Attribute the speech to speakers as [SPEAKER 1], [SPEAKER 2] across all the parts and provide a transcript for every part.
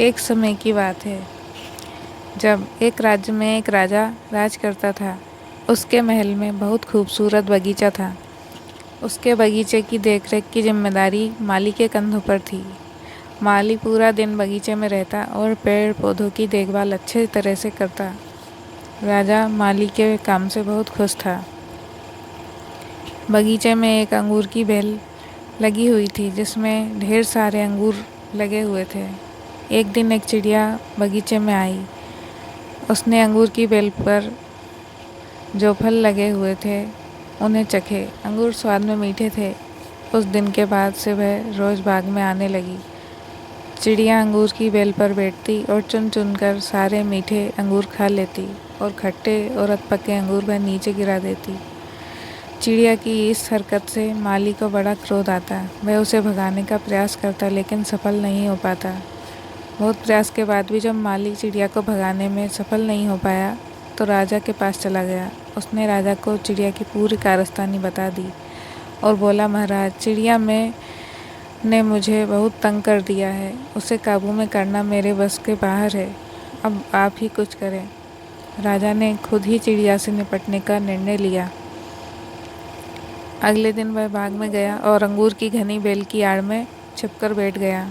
[SPEAKER 1] एक समय की बात है जब एक राज्य में एक राजा राज करता था। उसके महल में बहुत खूबसूरत बगीचा था। उसके बगीचे की देखरेख की जिम्मेदारी माली के कंधों पर थी। माली पूरा दिन बगीचे में रहता और पेड़ पौधों की देखभाल अच्छे तरह से करता। राजा माली के काम से बहुत खुश था। बगीचे में एक अंगूर की बेल लगी हुई थी जिसमें ढेर सारे अंगूर लगे हुए थे। एक दिन एक चिड़िया बगीचे में आई। उसने अंगूर की बेल पर जो फल लगे हुए थे उन्हें चखे। अंगूर स्वाद में मीठे थे। उस दिन के बाद से वह रोज़ बाग में आने लगी। चिड़िया अंगूर की बेल पर बैठती और चुन चुन कर सारे मीठे अंगूर खा लेती और खट्टे और अधपके अंगूर वह नीचे गिरा देती। चिड़िया की इस हरकत से माली को बड़ा क्रोध आता। वह उसे भगाने का प्रयास करता लेकिन सफल नहीं हो पाता। बहुत प्रयास के बाद भी जब माली चिड़िया को भगाने में सफल नहीं हो पाया तो राजा के पास चला गया। उसने राजा को चिड़िया की पूरी कारस्तानी बता दी और बोला, महाराज, चिड़िया में ने मुझे बहुत तंग कर दिया है। उसे काबू में करना मेरे बस के बाहर है। अब आप ही कुछ करें। राजा ने खुद ही चिड़िया से निपटने का निर्णय लिया। अगले दिन वह बाग में गया और अंगूर की घनी बेल की आड़ में छिपकर बैठ गया।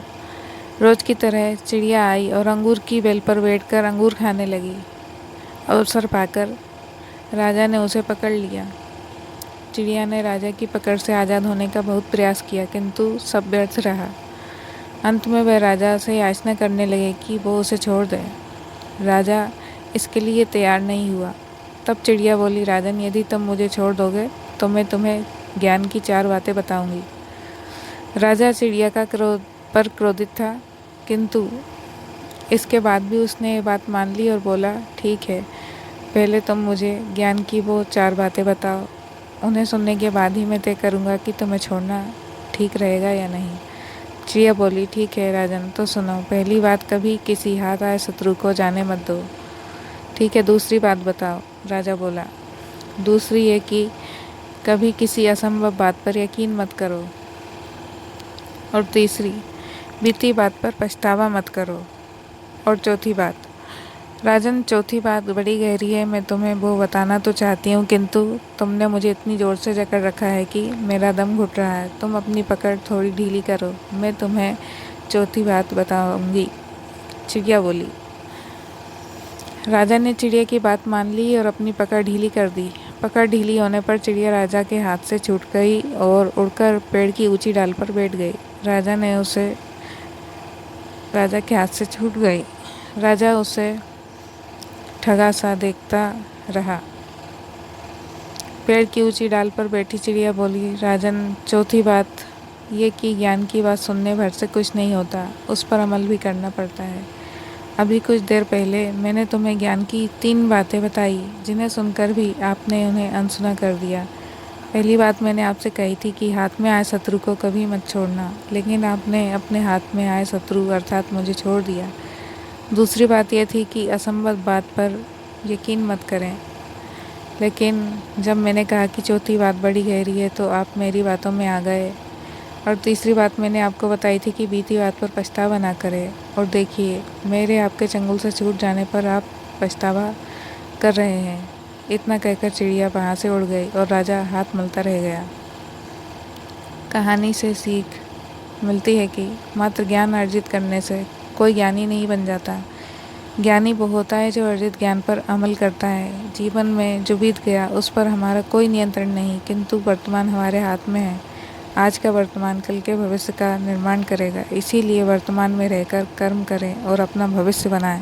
[SPEAKER 1] रोज की तरह चिड़िया आई और अंगूर की बेल पर बैठकर अंगूर खाने लगी। अवसर पाकर राजा ने उसे पकड़ लिया। चिड़िया ने राजा की पकड़ से आज़ाद होने का बहुत प्रयास किया किंतु सब व्यर्थ रहा। अंत में वह राजा से याचना करने लगे कि वो उसे छोड़ दे। राजा इसके लिए तैयार नहीं हुआ। तब चिड़िया बोली, राजन, यदि तुम मुझे छोड़ दोगे तो मैं तुम्हें ज्ञान की 4 बातें बताऊंगी। राजा चिड़िया का क्रोधित था किंतु इसके बाद भी उसने ये बात मान ली और बोला, ठीक है, पहले तुम मुझे ज्ञान की वो 4 बातें बताओ। उन्हें सुनने के बाद ही मैं तय करूँगा कि तुम्हें छोड़ना ठीक रहेगा या नहीं। चिड़िया बोली, ठीक है राजन, तो सुनो। पहली बात, कभी किसी हाथ आए शत्रु को जाने मत दो। ठीक है, दूसरी बात बताओ। राजा बोला, दूसरी ये कि कभी किसी असंभव बात पर यकीन मत करो। और तीसरी, बीती बात पर पछतावा मत करो। और चौथी बात, राजन, चौथी बात बड़ी गहरी है। मैं तुम्हें वो बताना तो चाहती हूँ किंतु तुमने मुझे इतनी ज़ोर से जकड़ रखा है कि मेरा दम घुट रहा है। तुम अपनी पकड़ थोड़ी ढीली करो, मैं तुम्हें चौथी बात बताऊंगी। चिड़िया बोली। राजा ने चिड़िया की बात मान ली और अपनी पकड़ ढीली कर दी। पकड़ ढीली होने पर चिड़िया राजा के हाथ से छूट गई और उड़कर पेड़ की ऊंची डाल पर बैठ गई। राजा के हाथ से छूट गई। राजा उसे ठगा सा देखता रहा। पेड़ की ऊंची डाल पर बैठी चिड़िया बोली, राजन, चौथी बात ये कि ज्ञान की बात सुनने भर से कुछ नहीं होता, उस पर अमल भी करना पड़ता है। अभी कुछ देर पहले मैंने तुम्हें ज्ञान की 3 बातें बताई जिन्हें सुनकर भी आपने उन्हें अनसुना कर दिया। पहली बात मैंने आपसे कही थी कि हाथ में आए शत्रु को कभी मत छोड़ना, लेकिन आपने अपने हाथ में आए शत्रु अर्थात मुझे छोड़ दिया। दूसरी बात यह थी कि असंभव बात पर यकीन मत करें, लेकिन जब मैंने कहा कि चौथी बात बड़ी गहरी है तो आप मेरी बातों में आ गए। और तीसरी बात मैंने आपको बताई थी कि बीती बात पर पछतावा ना करें। और देखिए, मेरे आपके चंगुल से छूट जाने पर आप पछतावा कर रहे हैं। इतना कहकर चिड़िया वहाँ से उड़ गई और राजा हाथ मलता रह गया। कहानी से सीख मिलती है कि मात्र ज्ञान अर्जित करने से कोई ज्ञानी नहीं बन जाता। ज्ञानी वो होता है जो अर्जित ज्ञान पर अमल करता है। जीवन में जो बीत गया उस पर हमारा कोई नियंत्रण नहीं, किंतु वर्तमान हमारे हाथ में है। आज का वर्तमान कल के भविष्य का निर्माण करेगा। इसीलिए वर्तमान में रहकर कर्म करें और अपना भविष्य बनाएं।